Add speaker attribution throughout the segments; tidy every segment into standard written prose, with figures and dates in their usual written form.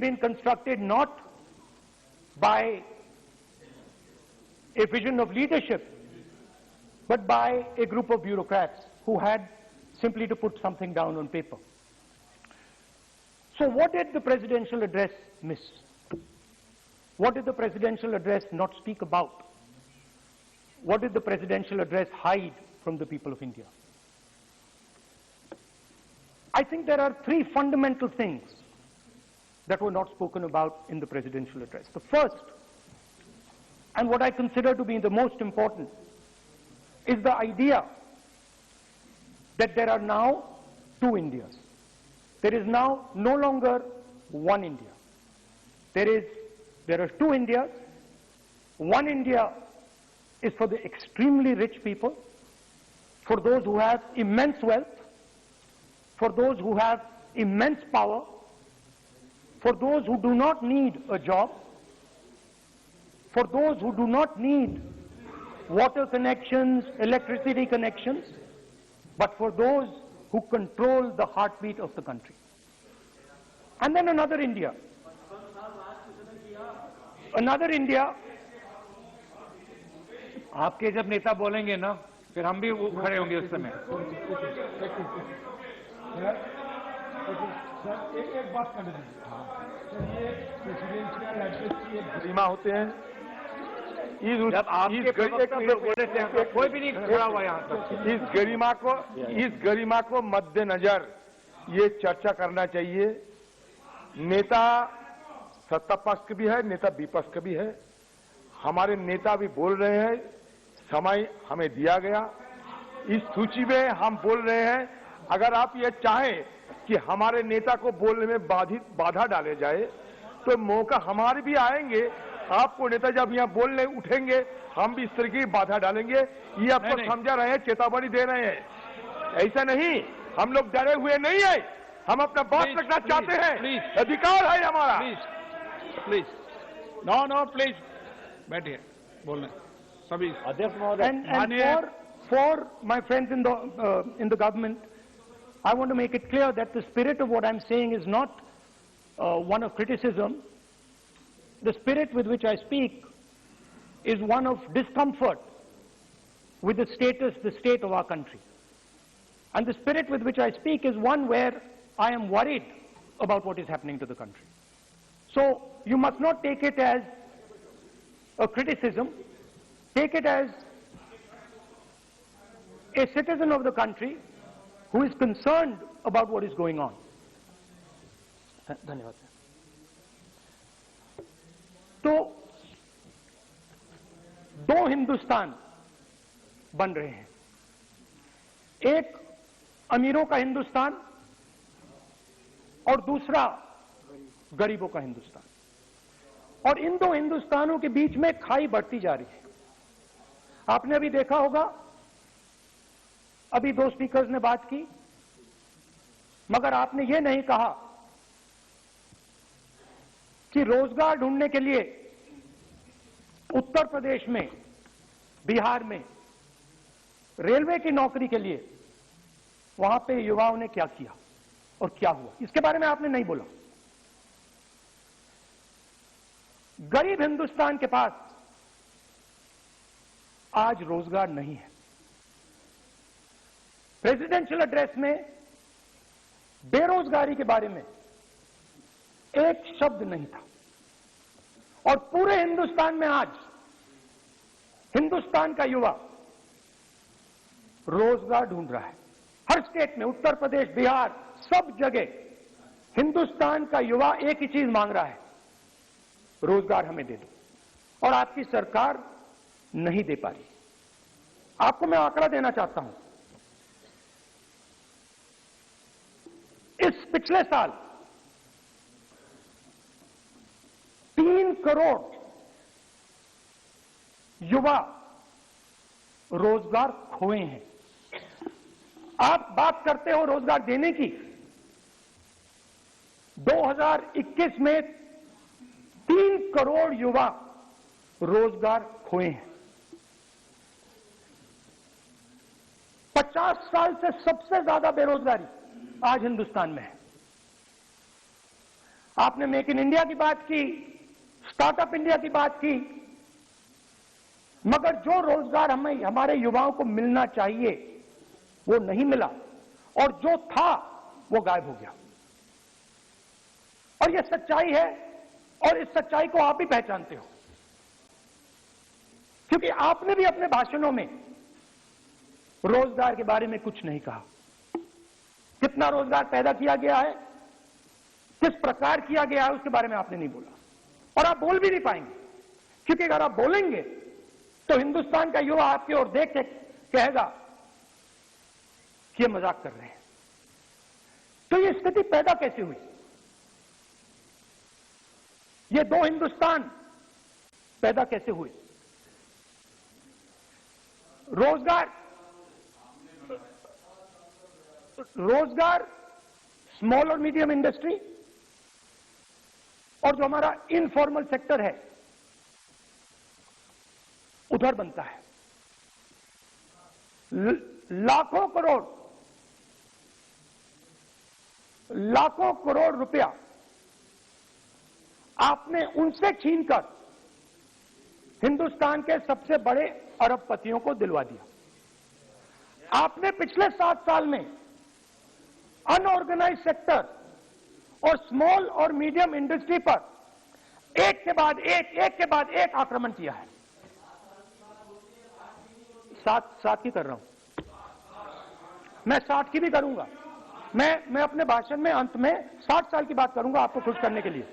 Speaker 1: been constructed not by a vision of leadership, but by a group of bureaucrats who had simply to put something down on paper. So what did the presidential address miss? What did the presidential address not speak about? What did the presidential address hide from the people of India? I think there are three fundamental things that were not spoken about in the presidential address. The first, and what I consider to be the most important, is the idea that there are now two Indias. There is now no longer one India. There are two Indias. One India is for the extremely rich people, for those who have immense wealth, for those who have immense power, for those who do not need a job, for those who do not need water connections, electricity connections, but for those who control the heartbeat of the country. And then another India. Another India.
Speaker 2: आपके जब नेता बोलेंगे ना, फिर हम भी खड़े होंगे उस समय।
Speaker 3: एक बात कर लीजिए। ये प्रेसिडेंशियल एड्रेस की एक गरिमा होते हैं।
Speaker 2: जब आपके बोले थे कोई भी नहीं खड़ा हुआ यहाँ तक।
Speaker 3: इस गरिमा को मद्देनजर ये चर्चा करना चाहिए। नेता सत्ता पक्ष के भी है, नेता विपक्ष के भी है। हमारे नेता भी बोल रहे हैं, समय हमें दिया गया। इस सूची में हम बोल रहे हैं, अगर आप ये चाहें कि हमारे नेता को बोलने में बाधा डाले जाए, तो मौका हमारे भी आएंगे। आपको नेता जब यहाँ बोलने उठेंगे, हम भी इस तरह की बाधा डालेंगे। ये आपको समझा रहे हैं, चेतावनी दे रहे हैं। ऐसा नहीं, हम लोग डरे हुए नहीं है। हम अपना बात रखना चाहते हैं, अधिकार है हमारा।
Speaker 2: प्लीज नो प्लीज बैठिए, बोलने सभी अध्यक्ष महोदय।
Speaker 1: And for my friends in the government, I want to make it clear that the spirit of what I'm saying is not one of criticism. The spirit with which I speak is one of discomfort with the state of our country. And the spirit with which I speak is one where I am worried about what is happening to the country. So you must not take it as a criticism. Take it as a citizen of the country who is concerned about what is going on. धन्यवाद। तो दो हिंदुस्तान बन रहे हैं। एक अमीरों का हिंदुस्तान और दूसरा गरीबों का हिंदुस्तान। और इन दो हिंदुस्तानों के बीच में खाई बढ़ती जा रही है। आपने अभी देखा होगा, अभी दो स्पीकर्स ने बात की, मगर आपने ये नहीं कहा कि रोजगार ढूंढने के लिए उत्तर प्रदेश में, बिहार में रेलवे की नौकरी के लिए वहां पे युवाओं ने क्या किया और क्या हुआ, इसके बारे में आपने नहीं बोला। गरीब हिंदुस्तान के पास आज रोजगार नहीं है। प्रेसिडेंशियल एड्रेस में बेरोजगारी के बारे में एक शब्द नहीं था। और पूरे हिंदुस्तान में आज हिंदुस्तान का युवा रोजगार ढूंढ रहा है। हर स्टेट में, उत्तर प्रदेश, बिहार, सब जगह हिंदुस्तान का युवा एक ही चीज मांग रहा है, रोजगार हमें दे दो। और आपकी सरकार नहीं दे पा रही। आपको मैं आंकड़ा देना चाहता हूं। इस पिछले साल 3 करोड़ युवा रोजगार खोए हैं। आप बात करते हो रोजगार देने की। 2021 में 3 करोड़ युवा रोजगार खोए हैं। 50 साल से सबसे ज्यादा बेरोजगारी आज हिंदुस्तान में है। आपने मेक इन इंडिया की बात की, स्टार्टअप इंडिया की बात की, मगर जो रोजगार हमें हमारे युवाओं को मिलना चाहिए वो नहीं मिला, और जो था वो गायब हो गया। और ये सच्चाई है, और इस सच्चाई को आप भी पहचानते हो, क्योंकि आपने भी अपने भाषणों में रोजगार के बारे में कुछ नहीं कहा। कितना रोजगार पैदा किया गया है, किस प्रकार किया गया है, उसके बारे में आपने नहीं बोला, और आप बोल भी नहीं पाएंगे, क्योंकि अगर आप बोलेंगे तो हिंदुस्तान का युवा आपकी ओर देख के कहेगा कि ये मजाक कर रहे हैं। तो ये स्थिति पैदा कैसे हुई? ये दो हिंदुस्तान पैदा कैसे हुए? रोजगार स्मॉल और मीडियम इंडस्ट्री और जो हमारा इनफॉर्मल सेक्टर है उधर बनता है। लाखों करोड़ रुपया आपने उनसे छीनकर हिंदुस्तान के सबसे बड़े अरबपतियों को दिलवा दिया। आपने पिछले 7 साल में अनऑर्गेनाइज सेक्टर और स्मॉल और मीडियम इंडस्ट्री पर एक के बाद एक आक्रमण किया है। सात की कर रहा हूं, मैं 60 की भी करूंगा। मैं अपने भाषण में अंत में 60 साल की बात करूंगा आपको खुश करने के लिए,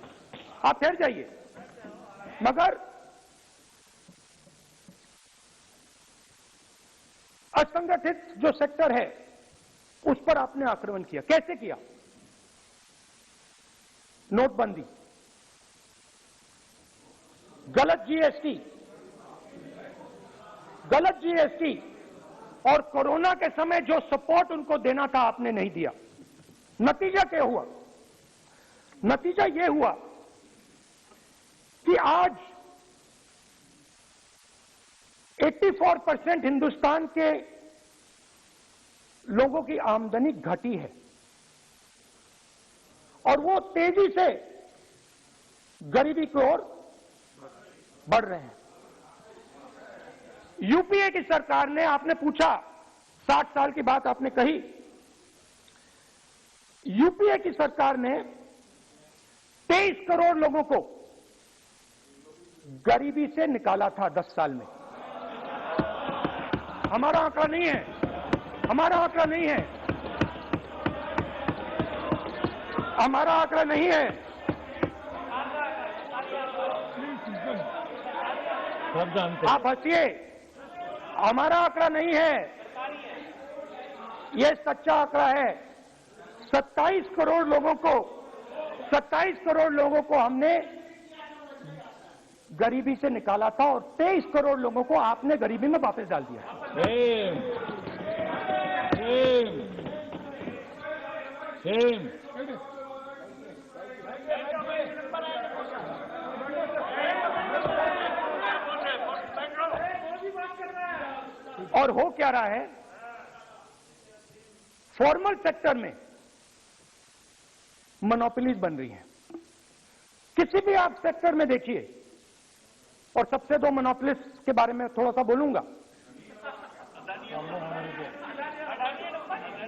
Speaker 1: आप ठहर जाइए। मगर असंगठित जो सेक्टर है उस पर आपने आक्रमण किया। कैसे किया? नोटबंदी, गलत जीएसटी और कोरोना के समय जो सपोर्ट उनको देना था आपने नहीं दिया। नतीजा क्या हुआ? नतीजा यह हुआ कि आज 84% हिंदुस्तान के लोगों की आमदनी घटी है और वो तेजी से गरीबी की ओर बढ़ रहे हैं। यूपीए की सरकार ने, आपने पूछा 60 साल की बात आपने कही, यूपीए की सरकार ने 23 करोड़ लोगों को गरीबी से निकाला था 10 साल में। हमारा आंकड़ा नहीं है, हमारा आंकड़ा नहीं है, हमारा आंकड़ा नहीं है। आप हंसिए, हमारा आंकड़ा नहीं है, यह सच्चा आंकड़ा है। 27 करोड़ लोगों को हमने गरीबी से निकाला था और 23 करोड़ लोगों को आपने गरीबी में वापस डाल दिया। और हो क्या रहा है? फॉर्मल सेक्टर में मोनोपोलीज बन रही हैं। किसी भी आप सेक्टर में देखिए, और सबसे 2 मोनोपोलिस्ट के बारे में थोड़ा सा बोलूंगा।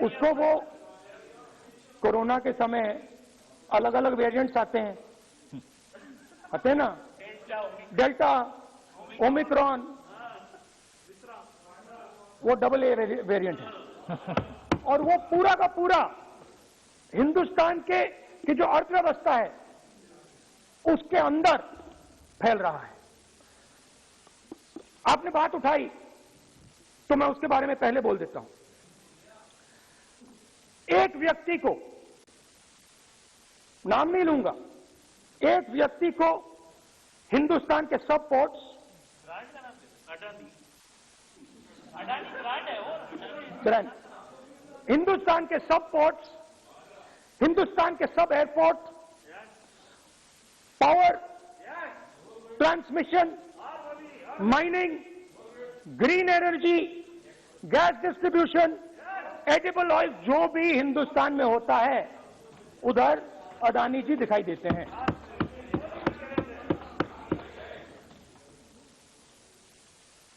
Speaker 1: उसको वो कोरोना के समय अलग अलग वेरिएंट्स आते हैं ना, डेल्टा, ओमिक्रॉन, वो AA वेरिएंट है। और वो पूरा का पूरा हिंदुस्तान की जो अर्थव्यवस्था है उसके अंदर फैल रहा है। आपने बात उठाई तो मैं उसके बारे में पहले बोल देता हूं। एक व्यक्ति को, नाम नहीं लूंगा, एक व्यक्ति को हिंदुस्तान के सब पोर्ट्स, हिंदुस्तान के सब पोर्ट्स, हिंदुस्तान के सब airport, power transmission, mining, green energy, gas distribution, edible oil, जो भी हिंदुस्तान में होता है उधर अडानी जी दिखाई देते हैं।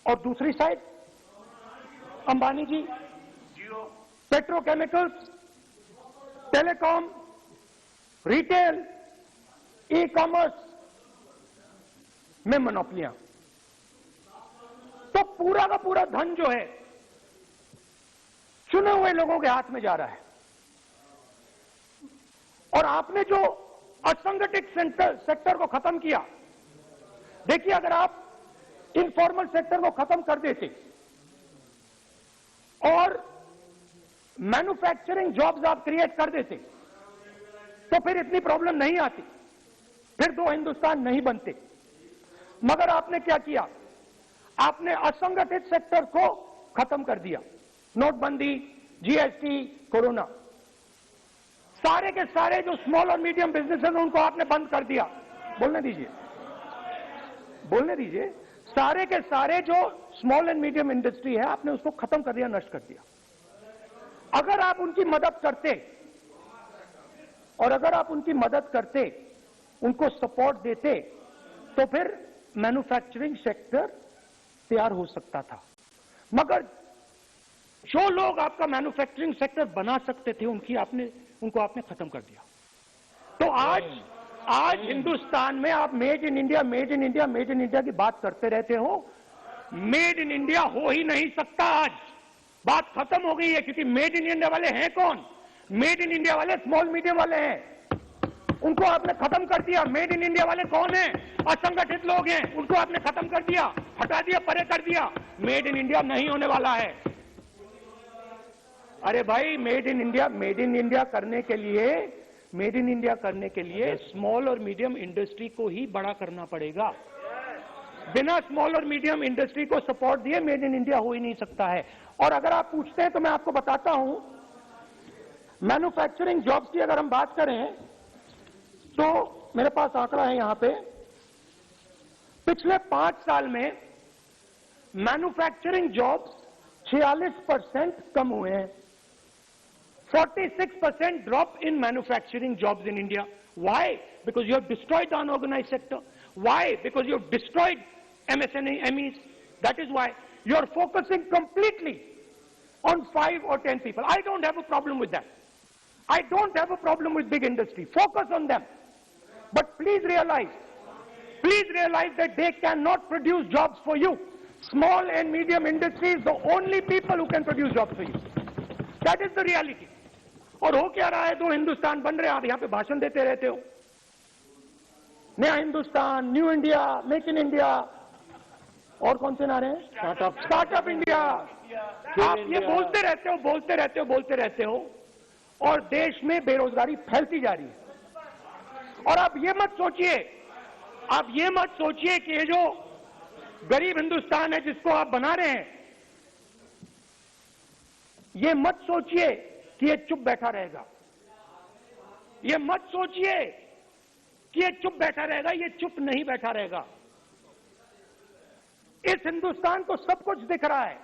Speaker 1: और दूसरी side Ambani ji petrochemicals, telecom, retail, e commerce में मोनोपोलियां। तो पूरा का पूरा धन जो है चुने हुए लोगों के हाथ में जा रहा है। और आपने जो असंगठित सेक्टर को खत्म किया, देखिए अगर आप इनफॉर्मल सेक्टर को खत्म कर देते और मैन्युफैक्चरिंग जॉब्स आप क्रिएट कर देते तो फिर इतनी प्रॉब्लम नहीं आती, फिर दो हिंदुस्तान नहीं बनते। मगर आपने क्या किया? आपने असंगठित सेक्टर को खत्म कर दिया। नोटबंदी, जीएसटी, कोरोना, सारे के सारे जो स्मॉल और मीडियम बिजनेसेस हैं उनको आपने बंद कर दिया। बोलने दीजिए। सारे के सारे जो स्मॉल एंड मीडियम इंडस्ट्री है आपने उसको खत्म कर दिया, नष्ट कर दिया। अगर आप उनकी मदद करते और अगर आप उनकी मदद करते, उनको सपोर्ट देते, तो फिर मैन्युफैक्चरिंग सेक्टर तैयार हो सकता था। मगर जो लोग आपका मैन्युफैक्चरिंग सेक्टर बना सकते थे उनको आपने खत्म कर दिया। तो आज हिंदुस्तान में आप मेड इन इंडिया की बात करते रहते हो। मेड इन इंडिया हो ही नहीं सकता। आज बात खत्म हो गई है, क्योंकि मेड इन इंडिया वाले हैं कौन? मेड इन इंडिया वाले स्मॉल मीडियम वाले हैं, उनको आपने खत्म कर दिया। मेड इन इंडिया वाले कौन हैं? असंगठित लोग हैं, उनको आपने खत्म कर दिया, हटा दिया, परे कर दिया। मेड इन इंडिया नहीं होने वाला है। अरे भाई, मेड इन इंडिया करने के लिए स्मॉल और मीडियम इंडस्ट्री को ही बड़ा करना पड़ेगा। बिना स्मॉल और मीडियम इंडस्ट्री को सपोर्ट दिए मेड इन इंडिया हो ही नहीं सकता है। और अगर आप पूछते हैं तो मैं आपको बताता हूं, मैन्युफैक्चरिंग जॉब्स की अगर हम बात करें तो मेरे पास आंकड़ा है यहां पे, पिछले 5 साल में मैन्युफैक्चरिंग जॉब्स 46% कम हुए हैं। 46% drop in manufacturing jobs in India. Why? Because you have destroyed the unorganized sector. Why? Because you have destroyed MSMEs. That is why you are focusing completely on 5 or 10 people. I don't have a problem with that. I don't have a problem with big industry. Focus on them. But please realize that they cannot produce jobs for you. Small and medium industry is the only people who can produce jobs for you. That is the reality. और हो क्या रहा है? 2 हिंदुस्तान बन रहे हैं। आप यहां पे भाषण देते रहते हो, नया Hindustan, new India, make in India, और कौन से नारे हैं? Startup India. आप ये बोलते रहते हो और देश में बेरोजगारी फैलती जा रही है। और आप ये मत सोचिए कि ये जो गरीब हिंदुस्तान है जिसको आप बना रहे हैं, ये मत सोचिए कि ये चुप बैठा रहेगा। ये मत सोचिए कि ये चुप बैठा रहेगा। ये चुप नहीं बैठा रहेगा। इस हिंदुस्तान को सब कुछ दिख रहा है।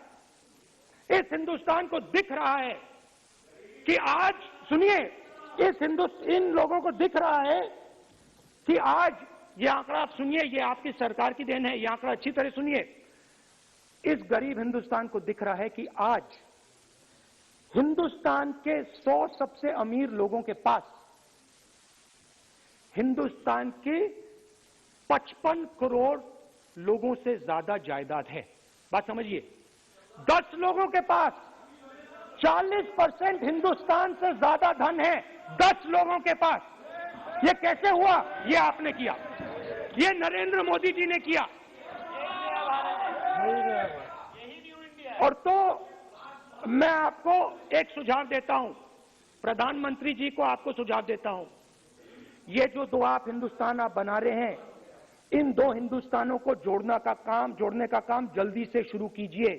Speaker 1: इस हिंदुस्तान को दिख रहा है कि आज, सुनिए, इन लोगों को दिख रहा है कि आज, ये आंकड़ा आप सुनिए, ये आपकी सरकार की देन है, ये आंकड़ा अच्छी तरह सुनिए। इस गरीब हिंदुस्तान को दिख रहा है कि आज हिंदुस्तान के 100 सबसे अमीर लोगों के पास हिंदुस्तान के 55 करोड़ लोगों से ज्यादा जायदाद है। बात समझिए, 10 लोगों के पास 40% हिंदुस्तान से ज्यादा धन है। 10 लोगों के पास। ये कैसे हुआ? ये आपने किया, ये नरेंद्र मोदी जी ने किया। और तो मैं आपको एक सुझाव देता हूं, प्रधानमंत्री जी को आपको सुझाव देता हूं, ये जो 2 आप हिंदुस्तान आप बना रहे हैं, इन 2 हिंदुस्तानों को जोड़ने का काम जल्दी से शुरू कीजिए।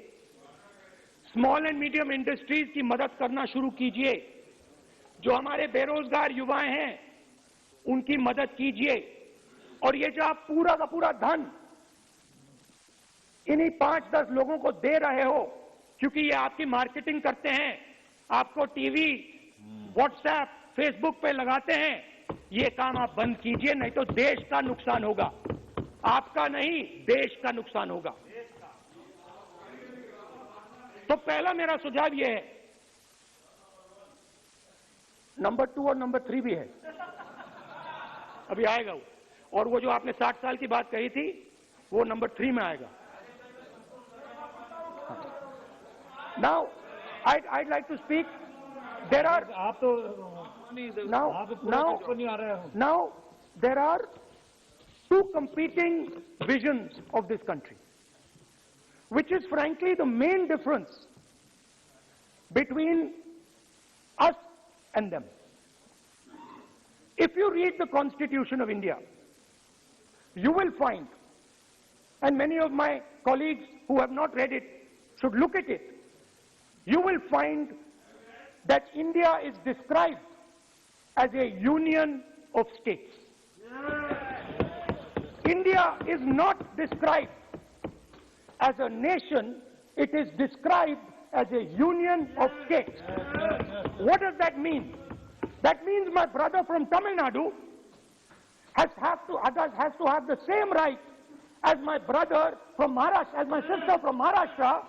Speaker 1: स्मॉल एंड मीडियम इंडस्ट्रीज की मदद करना शुरू कीजिए। जो हमारे बेरोजगार युवाएं हैं उनकी मदद कीजिए। और ये जो आप पूरा का पूरा धन इन्हीं 5-10 लोगों को दे रहे हो, क्योंकि ये आपकी मार्केटिंग करते हैं, आपको टीवी, व्हाट्सएप, फेसबुक पे लगाते हैं, ये काम आप बंद कीजिए, नहीं तो देश का नुकसान होगा, आपका नहीं, देश का नुकसान होगा। तो पहला मेरा सुझाव यह है, नंबर 2 और नंबर 3 भी है, अभी आएगा वो, और वो जो आपने 60 साल की बात कही थी वो नंबर 3 में आएगा। Now, I'd like to speak. There are now there are two competing visions of this country, which is frankly the main difference between us and them. If you read the Constitution of India, you will find, and many of my colleagues who have not read it should look at it, you will find that India is described as a union of states. India is not described as a nation, it is described as a union of states. What does that mean? That means my brother from Tamil Nadu has to have the same right as my brother from Maharashtra, as my sister from Maharashtra,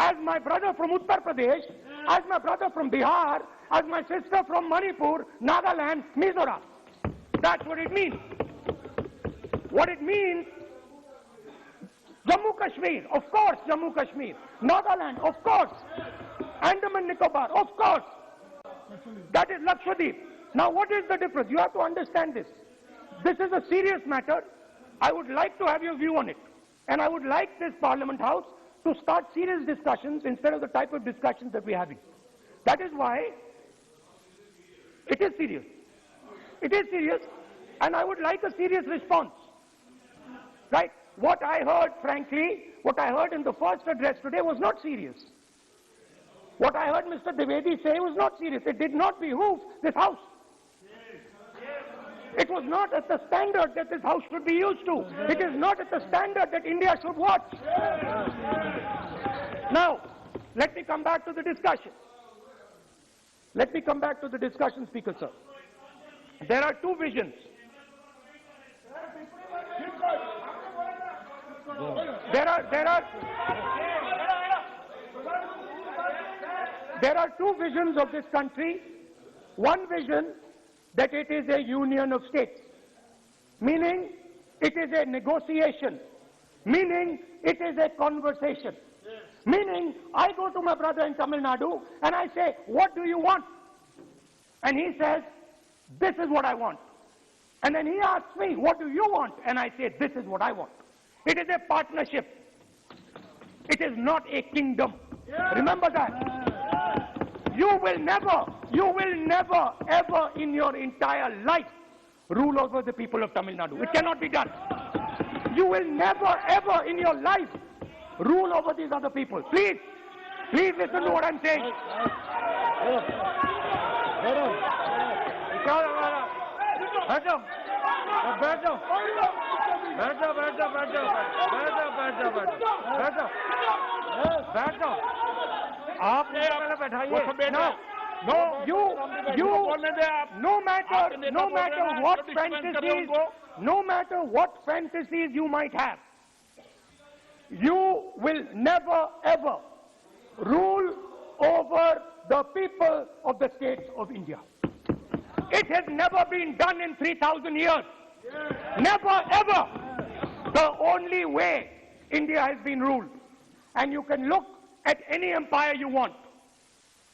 Speaker 1: as my brother from Uttar Pradesh, as my brother from Bihar, as my sister from Manipur, Nagaland, Mizoram. That's what it means. What it means, Jammu Kashmir, of course Jammu Kashmir, Nagaland, of course, Andaman Nicobar, of course. That is Lakshadweep. Now what is the difference? You have to understand this. This is a serious matter. I would like to have your view on it. And I would like this Parliament House to start serious discussions instead of the type of discussions that we're having. That is why it is serious. It is serious, and I would like a serious response. Right? What I heard, frankly, what I heard in the first address today was not serious. What I heard Mr. Dwivedi say was not serious. It did not behoove this House. It was not at the standard that this House should be used to. It is not at the standard that India should watch. Now, let me come back to the discussion. Let me come back to the discussion, Speaker, sir. There are two visions. There are two visions of this country. One vision that it is a union of states, meaning it is a negotiation, meaning it is a conversation, meaning I go to my brother in Tamil Nadu and I say, what do you want? And he says, this is what I want. And then he asks me, what do you want? And I say, this is what I want. It is a partnership. It is not a kingdom. Remember that. You will never, ever in your entire life rule over the people of Tamil Nadu. It cannot be done. You will never, ever in your life rule over these other people. Please listen to what I'm saying. No matter what fantasies you might have, you will never ever rule over the people of the states of India. It has never been done in 3,000 years. Never ever. The only way India has been ruled, and you can look at any empire you want.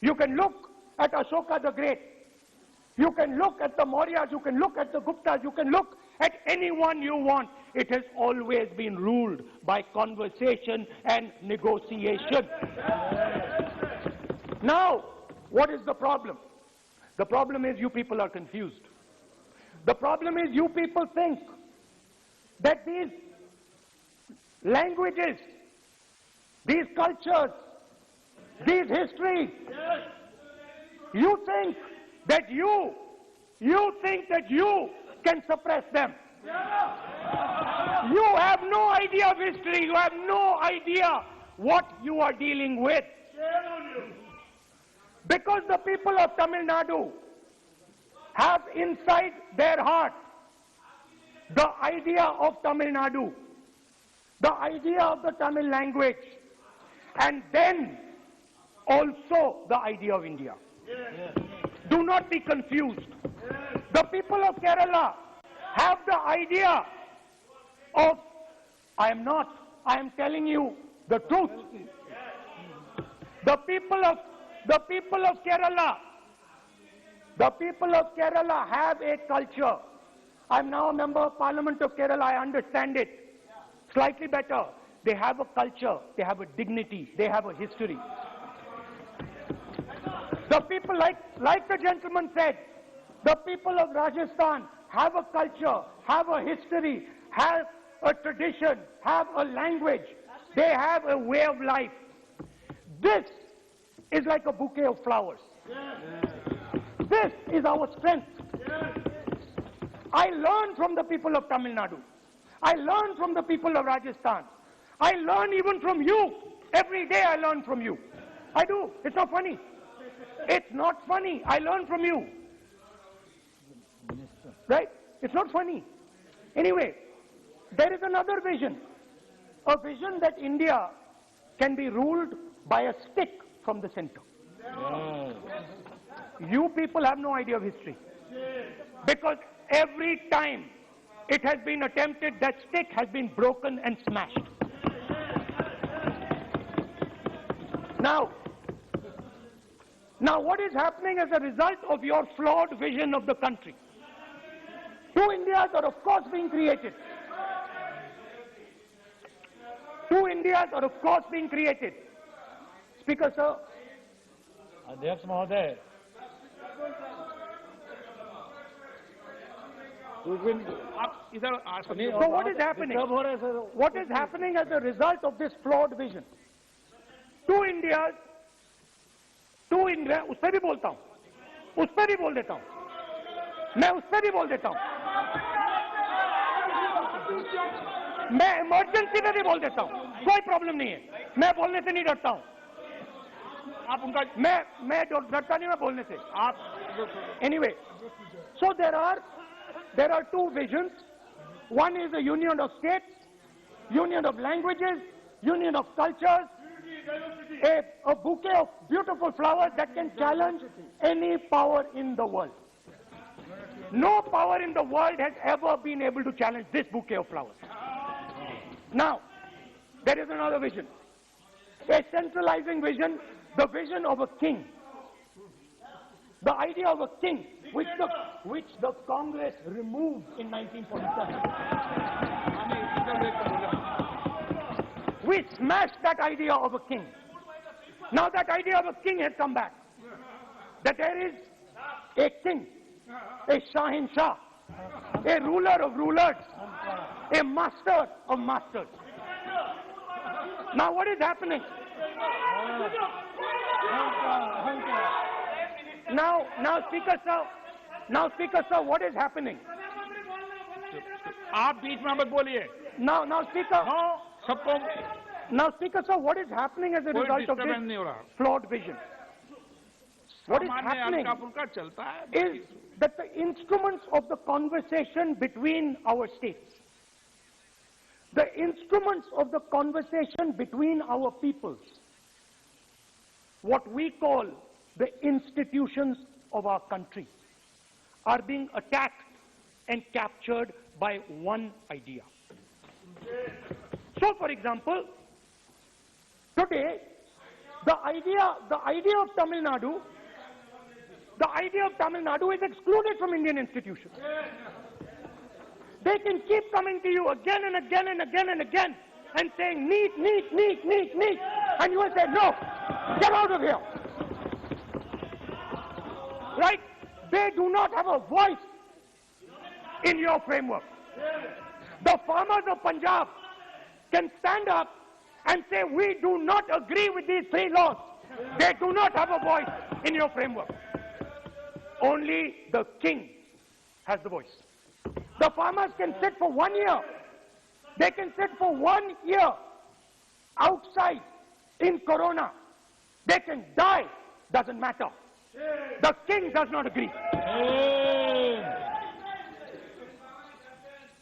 Speaker 1: You can look at Ashoka the Great. You can look at the Mauryas, you can look at the Guptas, you can look at anyone you want. It has always been ruled by conversation and negotiation. Now, what is the problem? The problem is you people are confused. The problem is you people think that these languages, these cultures, these histories, you think that you can suppress them. You have no idea of history. You have no idea what you are dealing with. Because the people of Tamil Nadu have inside their heart the idea of Tamil Nadu, the idea of the Tamil language, and then also the idea of India. Do not be confused. The people of Kerala have the idea of, I am telling you the truth. The people of Kerala have a culture. I'm now a member of Parliament of Kerala. I understand it slightly better. They have a culture, they have a dignity, they have a history. The people, like the gentleman said, the people of Rajasthan have a culture, have a history, have a tradition, have a language. They have a way of life. This is like a bouquet of flowers. This is our strength. I learn from the people of Tamil Nadu. I learn from the people of Rajasthan. I learn even from you. Every day I learn from you. I do. It's not funny. It's not funny. I learn from you. Right? It's not funny. Anyway, there is another vision. A vision that India can be ruled by a stick from the center. You people have no idea of history. Because every time it has been attempted, that stick has been broken and smashed. Now what is happening as a result of your flawed vision of the country? Two Indias are of course being created. Two Indias are of course being created. Speaker, sir.
Speaker 2: Adhyaksh Mahoday.
Speaker 1: So what is happening? What is happening as a result of this flawed vision? Two Indias, उस पर भी बोलता हूँ, उस पर भी बोल देता हूँ, मैं उस पर भी बोल देता हूँ, मैं इमरजेंसी में भी बोल देता हूँ, कोई प्रॉब्लम नहीं है, मैं बोलने से नहीं डरता हूँ, आप उनका मैं डरता नहीं मैं बोलने से, आप anyway, so there are two visions. One is a union of states, union of languages, union of cultures, a bouquet of beautiful flowers that can challenge any power in the world. No power in the world has ever been able to challenge this bouquet of flowers. Now, there is another vision, a centralizing vision, the vision of a king. The idea of a king, which the Congress removed in 1947. We smashed that idea of a king. Now that idea of a king has come back. That there is a king, a Shahin Shah, a ruler of rulers, a master of masters. Now what is happening? Now, Speaker sir, what is happening?
Speaker 2: आप बीच में मत बोलिए.
Speaker 1: Now, Speaker.
Speaker 2: हाँ, सबको.
Speaker 1: Now, Speaker sir, what is happening as a result of this flawed vision? What is happening is that the instruments of the conversation between our states, the instruments of the conversation between our peoples, what we call the institutions of our country, are being attacked and captured by one idea. So, for example, today, the idea of Tamil Nadu is excluded from Indian institutions. They can keep coming to you again and again and again and again and saying, neat, and you will say, no, get out of here. Right? They do not have a voice in your framework. The farmers of Punjab can stand up and say, we do not agree with these three laws. They do not have a voice in your framework. Only the king has the voice. The farmers can sit for 1 year. They can sit for 1 year outside in Corona. They can die, doesn't matter. The king does not agree.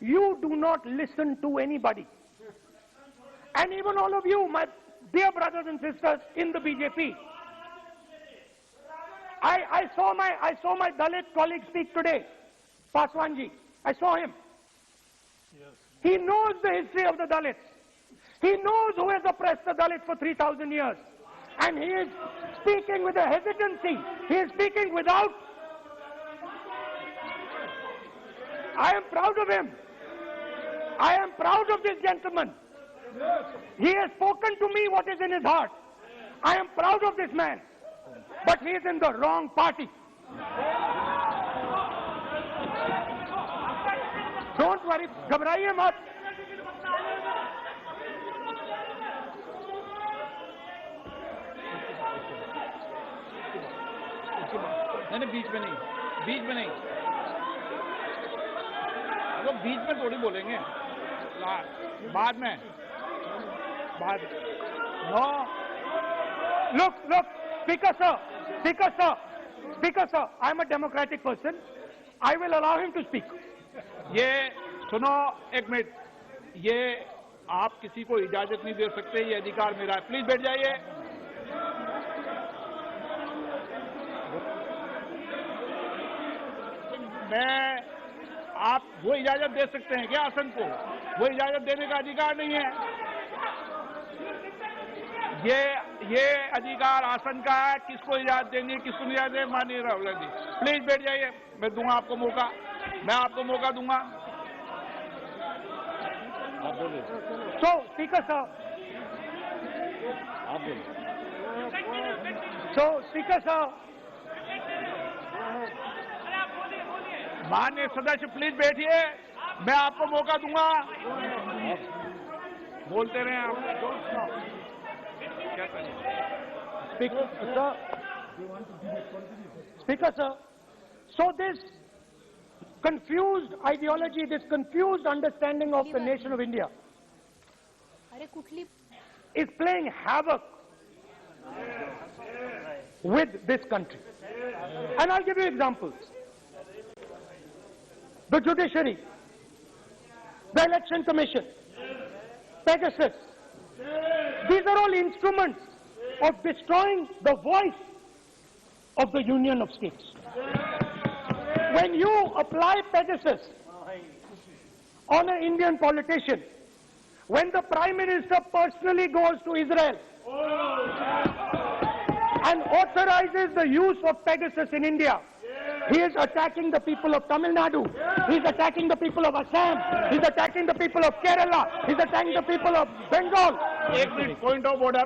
Speaker 1: you do not listen to anybody. And even all of you, my dear brothers and sisters in the BJP, I saw my Dalit colleague speak today, Paswanji. I saw him. Yes. He knows the history of the Dalits. He knows who has oppressed the Dalits for 3,000 years. And he is speaking with a hesitancy. He is speaking without... I am proud of him. I am proud of this gentleman. He has spoken to me what is in his heart. I am proud of this man. But he is in the wrong party. Don't worry, घबराइए मत.
Speaker 2: नहीं, बीच में नहीं, वो बीच में थोड़ी बोलेंगे, बाद में.
Speaker 1: No. Look, Speaker sir, I am a democratic person. I will allow him to speak.
Speaker 2: ये सुनो एक मिनट, ये आप किसी को इजाजत नहीं दे सकते, ये अधिकार मेरा है. प्लीज बैठ जाइए. आप वो इजाजत दे सकते हैं क्या आसन को? वो इजाजत देने का अधिकार नहीं है. ये अधिकार आसन का है. किसको इजाजत देंगे, किसको नहीं इजाजत देंगे? माननीय राहुल गांधी, प्लीज बैठ जाइए. मैं दूंगा आपको मौका, मैं आपको मौका दूंगा.
Speaker 1: So, Speaker sir. So, Speaker sir.
Speaker 2: माननीय सदस्य प्लीज बैठिए, मैं आपको मौका दूंगा. बोलते रहे आप.
Speaker 1: Speaker sir, so this confused ideology, this confused understanding of the nation of India is playing havoc with this country. And I'll give you examples. The judiciary, the election commission, Pegasus, these are all instruments of destroying the voice of the Union of States. When you apply Pegasus on an Indian politician, when the Prime Minister personally goes to Israel and authorizes the use of Pegasus in India, he is attacking the people of Tamil Nadu, he is attacking the people of Assam, he is attacking the people of Kerala, he is attacking the people of Bengal.
Speaker 2: Point of order.